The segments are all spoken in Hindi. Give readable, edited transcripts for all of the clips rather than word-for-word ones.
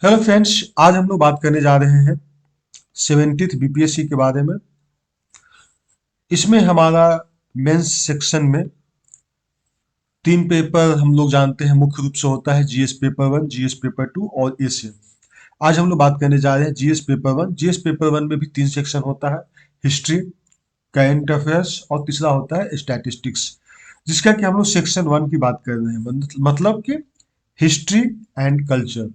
हेलो फ्रेंड्स, आज हम लोग बात करने जा रहे हैं 70th बीपीएससी के बारे में। इसमें हमारा मेंस सेक्शन में तीन पेपर हम लोग जानते हैं मुख्य रूप से होता है GS paper one, GS paper two और एशियन। आज हम लोग बात करने जा रहे हैं GS paper one. GS paper one में भी तीन सेक्शन होता है, हिस्ट्री, करंट अफेयर्स और तीसरा होता है स्टैटिस्टिक्स, जिसका कि हम लोग सेक्शन वन की बात कर रहे हैं, मतलब कि हिस्ट्री एंड कल्चर।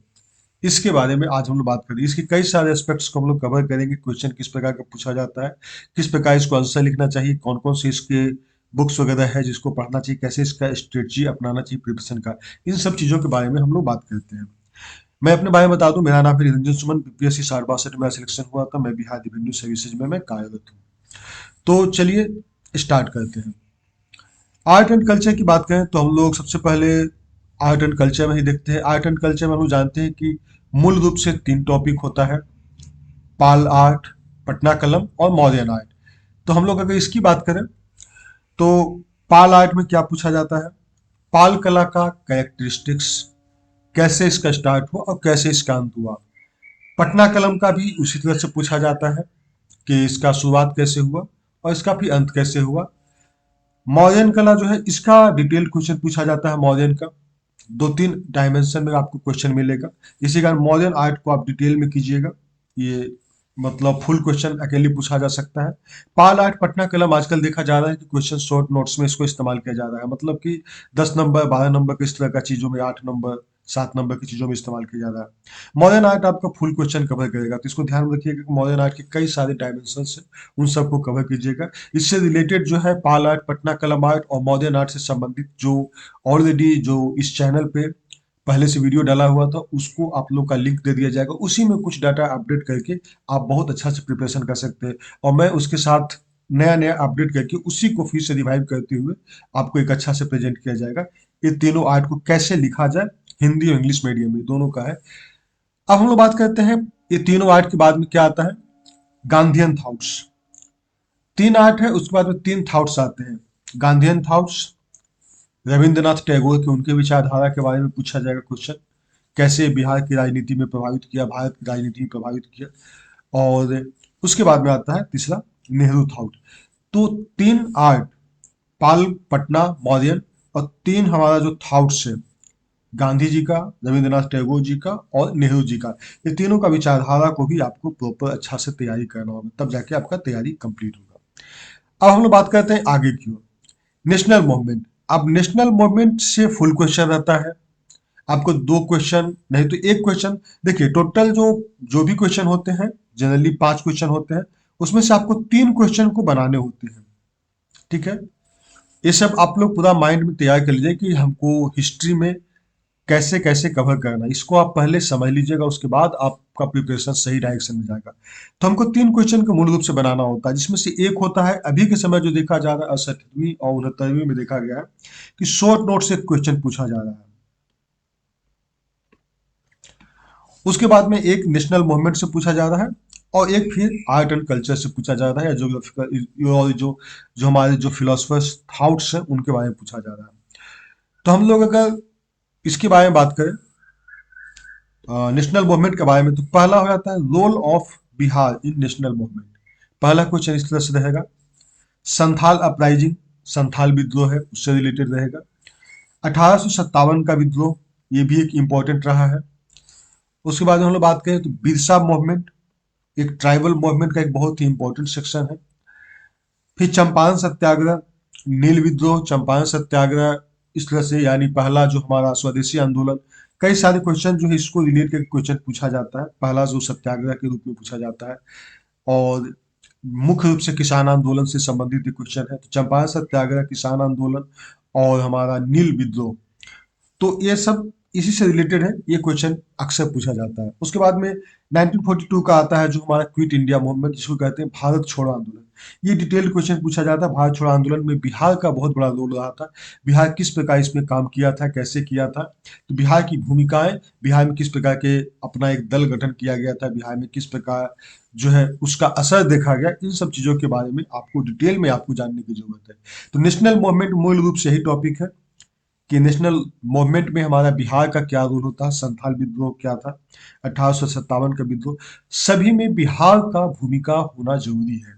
इसके बारे में आज हम लोग बात करेंगे। इसके कई सारे एस्पेक्ट्स को हम लोग कवर करेंगे। क्वेश्चन किस प्रकार का पूछा जाता है, किस प्रकार इसको आंसर लिखना चाहिए, कौन कौन से इसके बुक्स वगैरह है जिसको पढ़ना चाहिए, कैसे इसका स्ट्रेटजी अपनाना चाहिए प्रिपरेशन का, इन सब चीज़ों के बारे में हम लोग बात करते हैं। मैं अपने बारे में बता दूं, मेरा नाम है निरंजन सुमन। बीपीएससी 62 में सिलेक्शन हुआ था। मैं बिहार रेवेन्यू सर्विसेज में मैं कार्यरत हूँ। तो चलिए स्टार्ट करते हैं। आर्ट एंड कल्चर की बात करें तो हम लोग सबसे पहले आर्ट एंड कल्चर में ही देखते हैं। आर्ट एंड कल्चर में हम लोग जानते हैं कि मूल रूप से तीन टॉपिक होता है, पाल आर्ट, पटना कलम और मॉडर्न आर्ट। तो हम लोग अगर इसकी बात करें तो पाल आर्ट में क्या पूछा जाता है, पाल कला का कैरेक्टरिस्टिक्स, कैसे इसका स्टार्ट हुआ और कैसे इसका अंत हुआ। पटना कलम का भी उसी तरह से पूछा जाता है कि इसका शुरुआत कैसे हुआ और इसका भी अंत कैसे हुआ। मॉडर्न कला जो है, इसका डिटेल क्वेश्चन पूछा जाता है। मॉडर्न का दो तीन डायमेंशन में आपको क्वेश्चन मिलेगा। इसी कारण मॉडर्न आर्ट को आप डिटेल में कीजिएगा, ये मतलब फुल क्वेश्चन अकेले पूछा जा सकता है। पाल आर्ट पटना कलम आजकल देखा जा रहा है कि क्वेश्चन शॉर्ट नोट्स में इसको इस्तेमाल किया जा रहा है, मतलब कि 10 नंबर 12 नंबर के इस तरह का चीजों में, 8 नंबर 7 नंबर की चीजों में इस्तेमाल किया जा रहा है। मॉडर्न आर्ट आपका फुल क्वेश्चन कवर करेगा, तो इसको ध्यान में रखिएगा कि मॉडर्न आर्ट के कई सारे डायमेंशन है, उन सबको कवर कीजिएगा। इससे रिलेटेड जो है पाल आर्ट, पटना कलम आर्ट और मॉडर्न आर्ट से संबंधित जो ऑलरेडी जो इस चैनल पे पहले से वीडियो डाला हुआ था, उसको आप लोग का लिंक दे दिया जाएगा। उसी में कुछ डाटा अपडेट करके आप बहुत अच्छा से प्रिपरेशन कर सकते हैं, और मैं उसके साथ नया नया अपडेट करके उसी को फिर से रिवाइव करते हुए आपको एक अच्छा से प्रेजेंट किया जाएगा। ये तीनों आर्ट को कैसे लिखा जाए, हिंदी और इंग्लिश मीडियम में दोनों का है। अब हम लोग बात करते हैं ये तीनों आर्ट के बाद में क्या आता है, गांधीयन थॉट्स। तीन आर्ट है, उसके बाद में तीन थॉट्स आते हैं। गांधीयन थॉट्स, रविंद्रनाथ टैगोर के उनके विचारधारा के बारे में पूछा जाएगा क्वेश्चन, कैसे बिहार की राजनीति में प्रभावित किया, भारत की राजनीति में प्रभावित किया। और उसके बाद में आता है तीसरा, नेहरू थॉट। तो तीन आर्ट, पाल, पटना, मौर्यन, और तीन हमारा जो थॉट्स है, गांधी जी का, रविंद्रनाथ टैगोर जी का और नेहरू जी का, ये तीनों का विचारधारा को भी आपको प्रॉपर अच्छा से तैयारी करना होगा, तब जाके आपका तैयारी कंप्लीट होगा। अब हम लोग बात करते हैं आगे की ओर, नेशनल मूवमेंट। अब नेशनल मूवमेंट से फुल क्वेश्चन रहता है, आपको दो क्वेश्चन नहीं तो एक क्वेश्चन। देखिए टोटल जो जो भी क्वेश्चन होते हैं, जनरली 5 क्वेश्चन होते हैं, उसमें से आपको 3 क्वेश्चन को बनाने होते हैं। ठीक है, ये सब आप लोग पूरा माइंड में तैयार कर लीजिए कि हमको हिस्ट्री में कैसे कैसे कवर करना है, इसको आप पहले समझ लीजिएगा, उसके बाद आपका प्रिपरेशन सही डायरेक्शन में जाएगा। तो हमको 3 क्वेश्चन को मूल रूप से बनाना होता है, जिसमें से एक होता है अभी के समय जो देखा जा रहा है 68वीं और 69वीं में देखा गया है कि शॉर्ट नोट से क्वेश्चन पूछा जा रहा है। उसके बाद में एक नेशनल मूवमेंट से पूछा जा रहा है, और एक फिर आर्ट एंड कल्चर से पूछा जा रहा है, या जोग्राफिकल और जो जो हमारे जो फिलोसफर्स थॉट्स हैं उनके बारे में पूछा जा रहा है। तो हम लोग अगर इसके बारे में बात करें, नेशनल मूवमेंट के बारे में, तो पहला हो जाता है role of Bihar in national movement. पहला क्वेश्चन इस तरह से रहेगा, संथाल अपराइजिंग, संथाल विद्रोह है उससे रिलेटेड रहेगा। 1857 का विद्रोह, ये भी एक इम्पोर्टेंट रहा है। उसके बाद हम लोग बात करें तो बिरसा मूवमेंट, एक ट्राइबल मूवमेंट का एक बहुत ही इंपॉर्टेंट सेक्शन है। फिर चंपारण सत्याग्रह, नील विद्रोह, चंपारण सत्याग्रह, इस तरह से, यानी पहला जो हमारा स्वदेशी आंदोलन। कई सारे क्वेश्चन जो है इसको रिलेट करके क्वेश्चन पूछा जाता है, पहला जो सत्याग्रह के रूप में पूछा जाता है, और मुख्य रूप से किसान आंदोलन से संबंधित क्वेश्चन है। तो चंपारण सत्याग्रह, किसान आंदोलन और हमारा नील विद्रोह, तो ये सब इसी से रिलेटेड है, ये क्वेश्चन अक्सर पूछा जाता है। उसके बाद में 1942 का आता है जो हमारा क्विट इंडिया मूवमेंट, जिसको कहते हैं भारत छोड़ो आंदोलन। ये डिटेल क्वेश्चन पूछा जाता है। भारत छोड़ो आंदोलन में बिहार का बहुत बड़ा रोल रहा था, बिहार किस प्रकार इसमें काम किया था, कैसे किया था, तो बिहार की भूमिकाएं, बिहार में किस प्रकार के अपना एक दल गठन किया गया था, बिहार में किस प्रकार जो है उसका असर देखा गया, इन सब चीजों के बारे में आपको डिटेल में आपको जानने की जरूरत है। तो नेशनल मूवमेंट मूल रूप से यही टॉपिक है। कि नेशनल मूवमेंट में हमारा बिहार का क्या रोल होता है, संथाल विद्रोह क्या था, 1857 का विद्रोह, सभी में बिहार का भूमिका होना जरूरी है।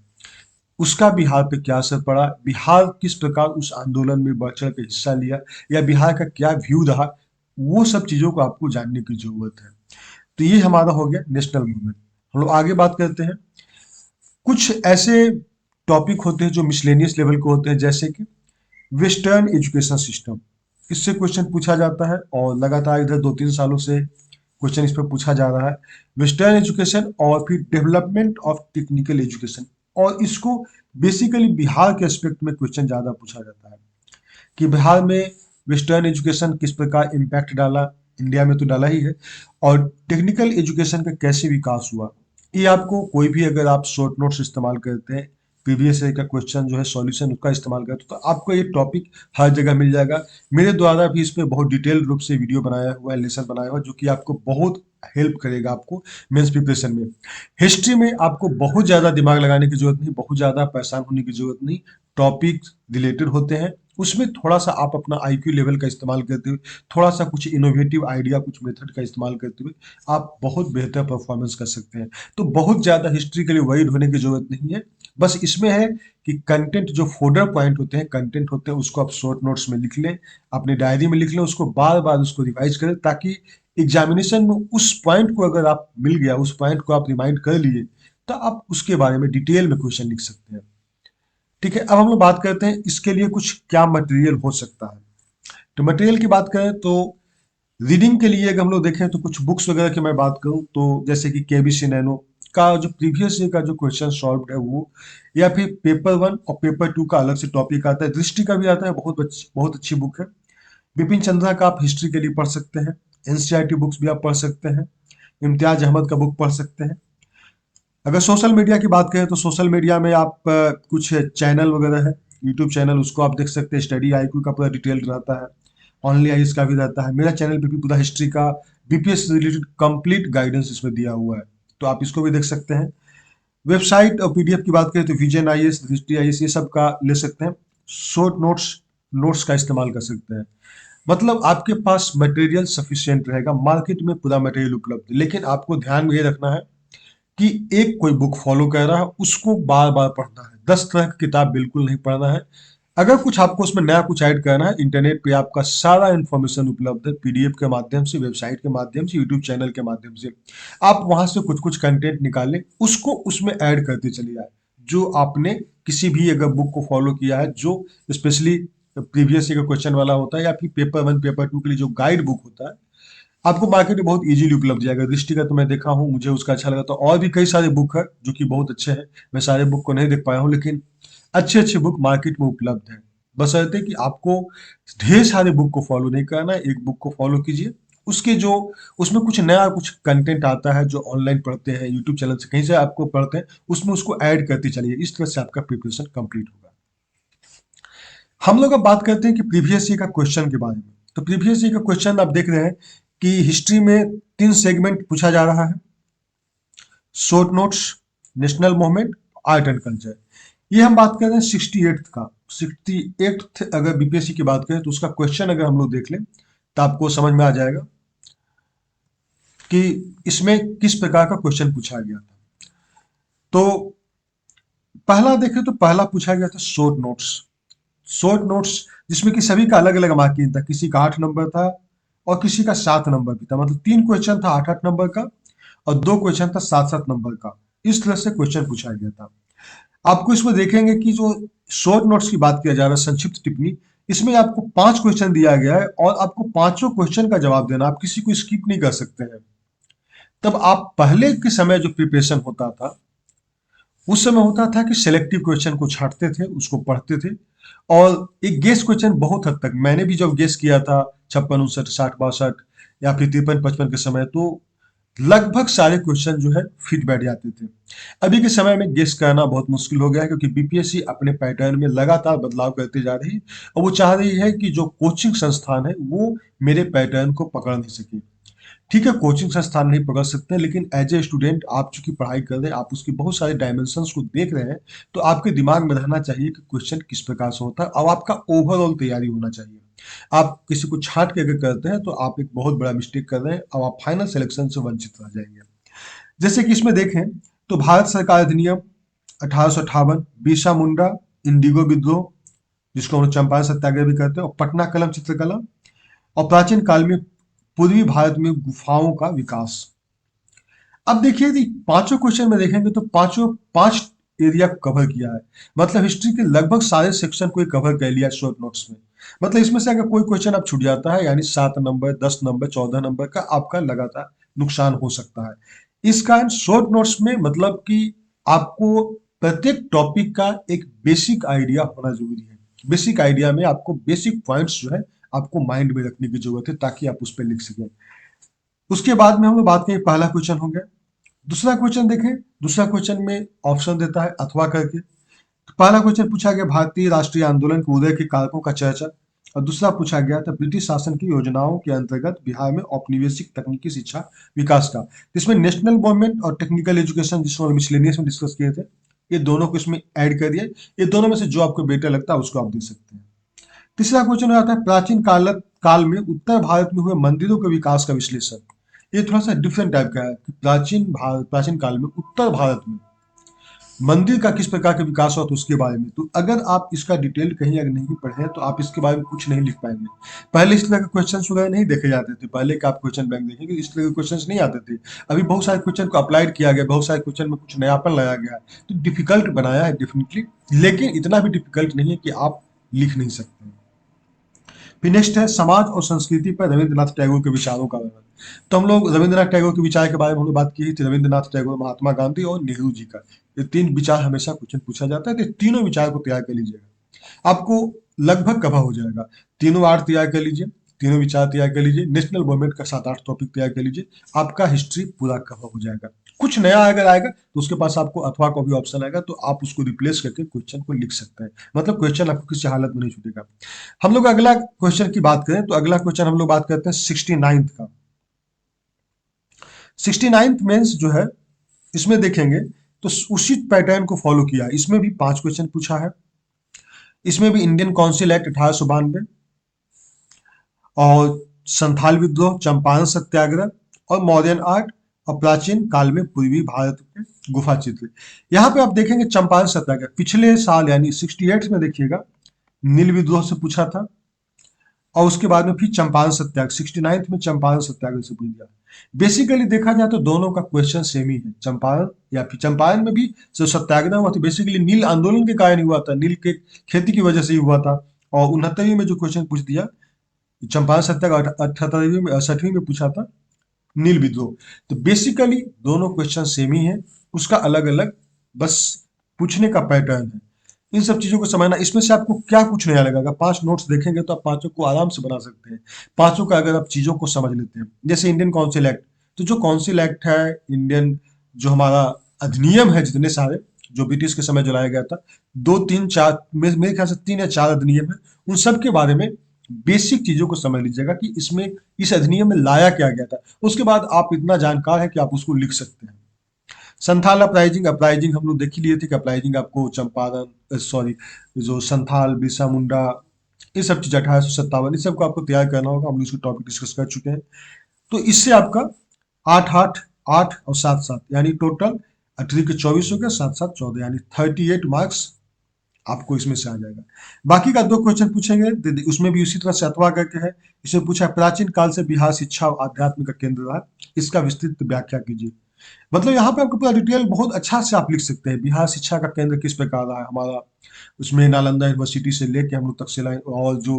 उसका बिहार पे क्या असर पड़ा, बिहार किस प्रकार उस आंदोलन में बढ़ चढ़ के हिस्सा लिया, या बिहार का क्या व्यू रहा, वो सब चीजों को आपको जानने की जरूरत है। तो ये हमारा हो गया नेशनल मूवमेंट। हम लोग आगे बात करते हैं। कुछ ऐसे टॉपिक होते हैं जो मिसलेनियस लेवल के होते हैं, जैसे कि वेस्टर्न एजुकेशन सिस्टम। इससे क्वेश्चन पूछा जाता है और लगातार इधर 2-3 सालों से क्वेश्चन इस पर पूछा जा रहा है। वेस्टर्न एजुकेशन और फिर डेवलपमेंट ऑफ टेक्निकल एजुकेशन, और इसको बेसिकली बिहार के एस्पेक्ट में क्वेश्चन ज्यादा पूछा जाता है कि बिहार में वेस्टर्न एजुकेशन किस प्रकार इम्पैक्ट डाला, इंडिया में तो डाला ही है, और टेक्निकल एजुकेशन का कैसे विकास हुआ। ये आपको कोई भी, अगर आप शॉर्ट नोट्स इस्तेमाल करते हैं, प्रीवियस ईयर का क्वेश्चन जो है सॉल्यूशन उसका इस्तेमाल करते हो, तो आपको ये टॉपिक हर जगह मिल जाएगा। मेरे द्वारा भी इस पे बहुत डिटेल रूप से वीडियो बनाया हुआ है, लेसन बनाया हुआ है, जो कि आपको बहुत हेल्प करेगा आपको मेंस प्रिपरेशन में। हिस्ट्री में आपको बहुत ज़्यादा दिमाग लगाने की जरूरत नहीं, बहुत ज़्यादा परेशान होने की जरूरत नहीं। टॉपिक रिलेटेड होते हैं, उसमें थोड़ा सा आप अपना आईक्यू लेवल का इस्तेमाल करते हुए, थोड़ा सा कुछ इनोवेटिव आइडिया, कुछ मेथड का इस्तेमाल करते हुए आप बहुत बेहतर परफॉर्मेंस कर सकते हैं। तो बहुत ज़्यादा हिस्ट्री के लिए वरीड होने की जरूरत नहीं है। बस इसमें है कि कंटेंट, जो फोल्डर पॉइंट होते हैं, कंटेंट होते हैं, उसको आप शॉर्ट नोट्स में लिख लें, अपनी डायरी में लिख लें, उसको बार बार उसको रिवाइज करें, ताकि एग्जामिनेशन में उस पॉइंट को, अगर आप मिल गया, उस पॉइंट को आप रिमाइंड कर लिए, तो आप उसके बारे में डिटेल में क्वेश्चन लिख सकते हैं। ठीक है, अब हम लोग बात करते हैं इसके लिए कुछ क्या मटेरियल हो सकता है। तो मटेरियल की बात करें तो रीडिंग के लिए अगर हम लोग देखें तो कुछ बुक्स वगैरह की मैं बात करूं तो जैसे कि केबीसी नैनो का जो प्रीवियस ईयर का जो क्वेश्चन सॉल्व है वो, या फिर पेपर 1 और पेपर 2 का अलग से टॉपिक आता है, दृष्टि का भी आता है, बहुत अच्छी बुक है। बिपिन चंद्रा का आप हिस्ट्री के लिए पढ़ सकते हैं। एनसीईआरटी बुक्स भी आप पढ़ सकते हैं। इम्तियाज अहमद का बुक पढ़ सकते हैं। अगर सोशल मीडिया की बात करें तो सोशल मीडिया में आप कुछ चैनल वगैरह है, यूट्यूब चैनल, उसको आप देख सकते हैं। स्टडी आईक्यू का पूरा डिटेल रहता है, ऑनली आईज का भी रहता है। मेरा चैनल पे भी पूरा हिस्ट्री का बीपीएस से रिलेटेड कंप्लीट गाइडेंस इसमें दिया हुआ है, तो आप इसको भी देख सकते हैं। वेबसाइट और पीडीएफ की बात करें तो विजन आईएएस, दृष्टि आईएएस, ये सब का ले सकते हैं। शॉर्ट नोट्स, नोट्स का इस्तेमाल कर सकते हैं। मतलब आपके पास मटेरियल सफिशिएंट रहेगा, मार्केट में पूरा मटेरियल उपलब्ध है। लेकिन आपको ध्यान में ये रखना है कि एक कोई बुक फॉलो कर रहा है, उसको बार बार पढ़ना है। 10 तरह की किताब बिल्कुल नहीं पढ़ना है। अगर कुछ आपको उसमें नया कुछ ऐड करना है, इंटरनेट पे आपका सारा इन्फॉर्मेशन उपलब्ध है, पीडीएफ के माध्यम से, वेबसाइट के माध्यम से, यूट्यूब चैनल के माध्यम से। आप वहां से कुछ कुछ कंटेंट निकाल लें, उसको उसमें ऐड करते चलिए आए, जो आपने किसी भी अगर बुक को फॉलो किया है, जो स्पेशली प्रीवियस ईयर का क्वेश्चन वाला होता है, या फिर पेपर 1 पेपर 2 के लिए जो गाइड बुक होता है, आपको मार्केट में बहुत इजीली उपलब्ध जाएगा। दृष्टि का तो मैं देखा हूँ, मुझे उसका अच्छा लगा। तो और भी कई सारे बुक है जो कि बहुत अच्छे हैं, मैं सारे बुक को नहीं देख पाया हूँ, लेकिन अच्छे अच्छे बुक मार्केट में उपलब्ध है। बशर्ते कि आपको ढेर सारे बुक को फॉलो नहीं करना है, एक बुक को फॉलो कीजिए। उसके जो, उसमें कुछ नया कुछ कंटेंट आता है, जो ऑनलाइन पढ़ते हैं, यूट्यूब चैनल से कहीं से आपको पढ़ते हैं, उसमें उसको ऐड करते चलिए। इस तरह से आपका प्रिपरेशन कंप्लीट होगा। हम लोग अब बात करते हैं कि प्रीवियस ईयर का क्वेश्चन के बारे में। तो प्रीवियस ईयर का क्वेश्चन आप देख रहे हैं कि हिस्ट्री में 3 सेगमेंट पूछा जा रहा है। Short notes, national movement, art and culture. ये हम बात कर रहे हैं 68th का। 68th अगर बीपीएससी की बात करें तो उसका क्वेश्चन अगर हम लोग देख लें तो आपको समझ में आ जाएगा कि इसमें किस प्रकार का क्वेश्चन पूछा गया था। तो पहला देखें तो पहला पूछा गया था शॉर्ट नोट्स। शॉर्ट नोट्स जिसमें कि सभी का अलग अलग मार्किंग था, किसी का 8 नंबर था और किसी का 7 नंबर भी था। मतलब 3 क्वेश्चन था 8-8 नंबर का, और 2 क्वेश्चन था 7-7 नंबर का। इस तरह से क्वेश्चन पूछा गया था। आपको इसमें देखेंगे कि जो शॉर्ट नोट्स की बात किया जा रहा है, संक्षिप्त टिप्पणी, इसमें आपको 5 क्वेश्चन दिया गया है और आपको पांचों क्वेश्चन का जवाब देना। आप किसी को स्किप नहीं कर सकते हैं। तब आप पहले के समय जो प्रिपरेशन होता था, उस समय होता था कि सिलेक्टिव क्वेश्चन को छांटते थे, उसको पढ़ते थे, और एक गेस क्वेश्चन बहुत हद तक, मैंने भी जब गेस किया था 56, 59, 60, 62 या फिर 53, 55 के समय, तो लगभग सारे क्वेश्चन जो है फिट बैठ जाते थे। अभी के समय में गेस करना बहुत मुश्किल हो गया है, क्योंकि बीपीएससी अपने पैटर्न में लगातार बदलाव करते जा रही है, और वो चाह रही है कि जो कोचिंग संस्थान है वो मेरे पैटर्न को पकड़ नहीं सके। ठीक है, कोचिंग संस्थान नहीं पकड़ सकते, लेकिन एज ए स्टूडेंट आप चूंकि पढ़ाई कर रहे हैं, आप उसकी बहुत सारे डायमेंशंस को देख रहे हैं, तो आपके दिमाग में रहना चाहिए कि क्वेश्चन किस प्रकार से होता है, और आपका ओवरऑल तैयारी होना चाहिए। आप किसी को छांट के अगर करते हैं तो आप एक बहुत बड़ा मिस्टेक कर रहे हैं, अब आप फाइनल सिलेक्शन से वंचित रह जाएंगे। जैसे कि इसमें देखें तो भारत सरकार अधिनियम 1858, बिरसा मुंडा, इंडिगो विद्रोह जिसको हम लोग चंपारण सत्याग्रह भी कहते हैं, और पटना कलम चित्रकला, और प्राचीन काल में पूर्वी भारत में गुफाओं का विकास। अब देखिए यदि पांचों क्वेश्चन में देखेंगे तो पांचों पांच एरिया को कवर किया है, मतलब हिस्ट्री के लगभग सारे सेक्शन को कवर कर लिया शॉर्ट नोट्स में। मतलब इसमें से अगर कोई क्वेश्चन आप छूट जाता है यानी 7 नंबर, 10 नंबर, 14 नंबर का आपका लगातार नुकसान हो सकता है। इस कारण शॉर्ट नोट्स में मतलब कि आपको प्रत्येक टॉपिक का एक बेसिक आइडिया होना जरूरी है। बेसिक आइडिया में आपको बेसिक पॉइंट्स जो है आपको माइंड में रखने की जरूरत है ताकि आप उस पर लिख सकें। उसके बाद में हम लोग बात करें, पहला क्वेश्चन हो गया। दूसरा क्वेश्चन देखें, दूसरा क्वेश्चन में ऑप्शन देता है अथवा करके। तो पहला क्वेश्चन पूछा गया भारतीय राष्ट्रीय आंदोलन के उदय के कारकों का चर्चा, और दूसरा पूछा गया था ब्रिटिश शासन की योजनाओं के अंतर्गत बिहार में औपनिवेशिक तकनीकी शिक्षा विकास का। इसमें नेशनल गवर्नमेंट और टेक्निकल एजुकेशन जिसको हम मिसलेनियस में डिस्कस किए थे, ये दोनों को इसमें ऐड करिए। ये दोनों में से जो आपको बेटर लगता है उसको आप दे सकते हैं। तीसरा क्वेश्चन आता है प्राचीन काल में उत्तर भारत में हुए मंदिरों के विकास का विश्लेषण। ये थोड़ा सा डिफरेंट टाइप का है कि प्राचीन काल में उत्तर भारत में मंदिर का किस प्रकार का विकास हुआ तो उसके बारे में। तो अगर आप इसका डिटेल कहीं अगर नहीं पढ़े हैं तो आप इसके बारे में कुछ नहीं लिख पाएंगे। पहले इस तरह के क्वेश्चन वगैरह नहीं देखे जाते थे, पहले का आप क्वेश्चन बैंक देखेंगे इस तरह के क्वेश्चन नहीं आते थे। अभी बहुत सारे क्वेश्चन को अप्लाइड किया गया, बहुत सारे क्वेश्चन में कुछ नयापन लाया गया है, तो डिफिकल्ट बनाया है डेफिनेटली, लेकिन इतना भी डिफिकल्ट नहीं है कि आप लिख नहीं सकते। फिर नेक्स्ट है समाज और संस्कृति पर रविंद्रनाथ टैगोर के विचारों का वर्णन। तो हम लोग रविंद्रनाथ टैगोर के विचार के बारे में हम लोग बात की थी, रविंद्रनाथ टैगोर, महात्मा गांधी और नेहरू जी का। ये तीन विचार हमेशा क्वेश्चन पूछा जाता है, तो तीनों विचार को तैयार कर लीजिएगा, आपको लगभग कवर हो जाएगा। तीनों आर्ट तैयार कर लीजिए, तीनों विचार तैयार कर लीजिए, नेशनल गवर्नमेंट का 7-8 टॉपिक तैयार कर लीजिए, आपका हिस्ट्री पूरा कवर हो जाएगा। कुछ नया अगर आएगा तो उसके पास आपको अथवा का भी ऑप्शन आएगा, तो आप उसको रिप्लेस करके क्वेश्चन को लिख सकते हैं। मतलब क्वेश्चन आपको किसी हालत में नहीं छूटेगा। हम लोग अगला क्वेश्चन की बात करें तो अगला क्वेश्चन हम लोग बात करते हैं 69th का। 69th मेंस जो है इसमें देखेंगे तो उसी पैटर्न को फॉलो किया, इसमें भी 5 क्वेश्चन पूछा है। इसमें भी इंडियन काउंसिल एक्ट 1892 और संथाल विद्रोह, चंपारण सत्याग्रह और मौर्यन आर्ट और प्राचीन काल में पूर्वी भारत के गुफा चित्र। यहाँ पे आप देखेंगे चंपारण सत्याग्रह पिछले साल यानी 68 में देखिएगा नील विद्रोह से पूछा था, और उसके बाद में फिर चंपारण सत्याग्रह 69th में चंपारण सत्याग्रह से पूछ दिया। बेसिकली देखा जाए तो दोनों का क्वेश्चन सेम ही है। चंपारण या फिर चंपारण में भी जो सत्याग्रह हुआ था बेसिकली नील आंदोलन के कारण हुआ था, नील के खेती की वजह से ही हुआ था। और 69वीं में जो क्वेश्चन पूछ दिया चंपारण सत्याग्रह 78वीं में 68वीं में पूछा था नील विद्रोह। तो बेसिकली दोनों क्वेश्चन सेम ही है, उसका अलग अलग बस पूछने का पैटर्न है। इन सब चीजों को समझना, इसमें से आपको क्या कुछ नया लगेगा। 5 नोट्स देखेंगे तो आप पांचों को आराम से बना सकते हैं, पांचों का अगर आप चीजों को समझ लेते हैं। जैसे इंडियन काउंसिल एक्ट, तो जो काउंसिल एक्ट है इंडियन, जो हमारा अधिनियम है जितने सारे जो ब्रिटिश के समय जो लाया गया था, 2 3 4 मेरे ख्याल से 3 या 4 अधिनियम है, उन सब के बारे में बेसिक चीजों को समझ लीजिएगा कि इसमें इस अधिनियम में लाया क्या गया था। उसके बाद आप इतना जानकार है कि आप उसको लिख सकते हैं। संथाल अपराइजिंग, अपराइजिंग हम लोग देख ही लिए थे कि अपराइजिंग आपको चंपारण सॉरी जो संथाल, बिरसा मुंडा, ये सब चीज 1857 इस सब को आपको तैयार करना होगा। हम लोग इसको टॉपिक डिस्कस कर चुके हैं। तो इससे आपका 8 8 8 और 7 7 यानी टोटल 18 के 24 हो गया, 7 7 14 यानी 38 मार्क्स आपको इसमें से आ जाएगा। बाकी का 2 क्वेश्चन पूछेंगे उसमें भी उसी तरह से अथवा करके है। इसमें पूछा है प्राचीन काल से बिहार शिक्षा और आध्यात्म का केंद्र रहा, इसका विस्तृत व्याख्या कीजिए। मतलब यहाँ पे आपको पूरा डिटेल बहुत अच्छा से आप लिख सकते हैं, बिहार शिक्षा का केंद्र किस प्रकार रहा है हमारा। उसमें नालंदा यूनिवर्सिटी से लेके हम लोग तक्षशिला और जो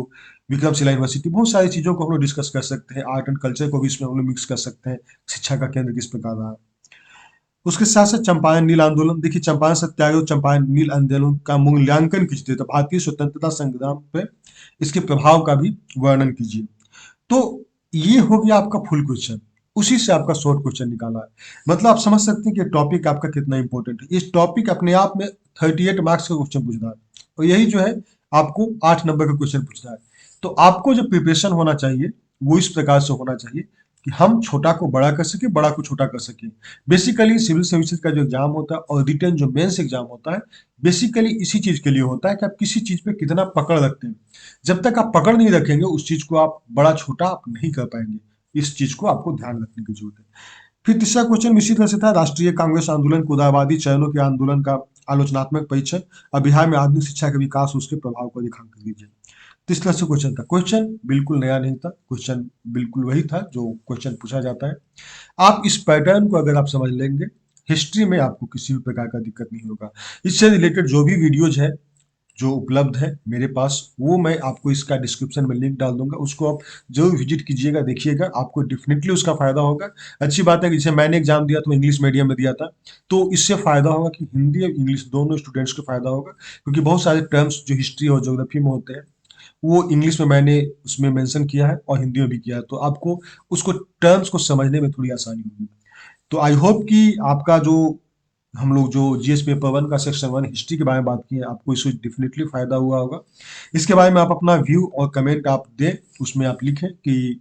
विक्रमशिला यूनिवर्सिटी, बहुत सारी चीजों को हम लोग डिस्कस कर सकते हैं। आर्ट एंड कल्चर को भी इसमें हम लोग मिक्स कर सकते हैं, शिक्षा का केंद्र किस प्रकार रहा है। उसके साथ साथ चंपारण नील आंदोलन, देखिए चंपारण सत्याग्रह, चंपारण नील आंदोलन का मूल्यांकन कीजिए, तो भारतीय स्वतंत्रता संग्राम पे इसके प्रभाव का भी वर्णन कीजिए। तो ये हो गया आपका फुल क्वेश्चन, उसी से आपका शॉर्ट क्वेश्चन निकाला है। मतलब आप समझ सकते हैं कि टॉपिक आपका कितना इंपॉर्टेंट है। इस टॉपिक अपने आप में 38 मार्क्स का क्वेश्चन पूछ रहा है, और यही जो है आपको 8 नंबर का क्वेश्चन पूछ रहा है। तो आपको जो प्रिपरेशन होना चाहिए वो इस प्रकार से होना चाहिए कि हम छोटा को बड़ा कर सके, बड़ा को छोटा कर सके। बेसिकली सिविल सर्विसेज का जो एग्जाम होता है और रिटन जो मेंस एग्जाम होता है, बेसिकली इसी चीज के लिए होता है कि आप किसी चीज पे कितना पकड़ रखते हैं। जब तक आप पकड़ नहीं रखेंगे उस चीज को, आप बड़ा छोटा आप नहीं कर पाएंगे। इस चीज को आपको ध्यान रखने की जरूरत है। फिर तीसरा क्वेश्चन इसी तरह से था, राष्ट्रीय कांग्रेस आंदोलन के उदारवादी चरणों के आंदोलन का आलोचनात्मक परीक्षण और बिहार में आधुनिक शिक्षा के विकास उसके प्रभाव को रेखांकित कीजिए। तो इस तरह से क्वेश्चन था। क्वेश्चन बिल्कुल नया नहीं था, क्वेश्चन बिल्कुल वही था जो क्वेश्चन पूछा जाता है। आप इस पैटर्न को अगर आप समझ लेंगे, हिस्ट्री में आपको किसी भी प्रकार का दिक्कत नहीं होगा। इससे रिलेटेड जो भी वीडियोज है जो उपलब्ध है मेरे पास, वो मैं आपको इसका डिस्क्रिप्शन में लिंक डाल दूंगा, उसको आप जरूर विजिट कीजिएगा, देखिएगा, आपको डेफिनेटली उसका फायदा होगा। अच्छी बात है कि जैसे मैंने एग्जाम दिया तो इंग्लिश मीडियम में दिया था, तो इससे फायदा होगा कि हिंदी और इंग्लिश दोनों स्टूडेंट्स को फायदा होगा, क्योंकि बहुत सारे टर्म्स जो हिस्ट्री और ज्योग्राफी में होते हैं वो इंग्लिश में मैंने उसमें मेंशन किया है और हिंदी में भी किया है, तो आपको उसको टर्म्स को समझने में थोड़ी आसानी होगी। तो आई होप कि आपका जो हम लोग जो जीएस पेपर वन का सेक्शन वन हिस्ट्री के बारे में बात किए, आपको इससे डेफिनेटली फायदा हुआ होगा। इसके बारे में आप अपना व्यू और कमेंट आप दें, उसमें आप लिखें कि,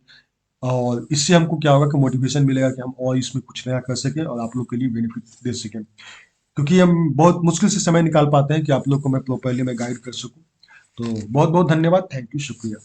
और इससे हमको क्या होगा कि मोटिवेशन मिलेगा कि हम और इसमें कुछ नया कर सकें और आप लोग के लिए बेनिफिट दे सकें, क्योंकि हम बहुत मुश्किल से समय निकाल पाते हैं कि आप लोग को मैं प्रॉपरली मैं गाइड कर सकूं। तो बहुत बहुत धन्यवाद, थैंक यू, शुक्रिया।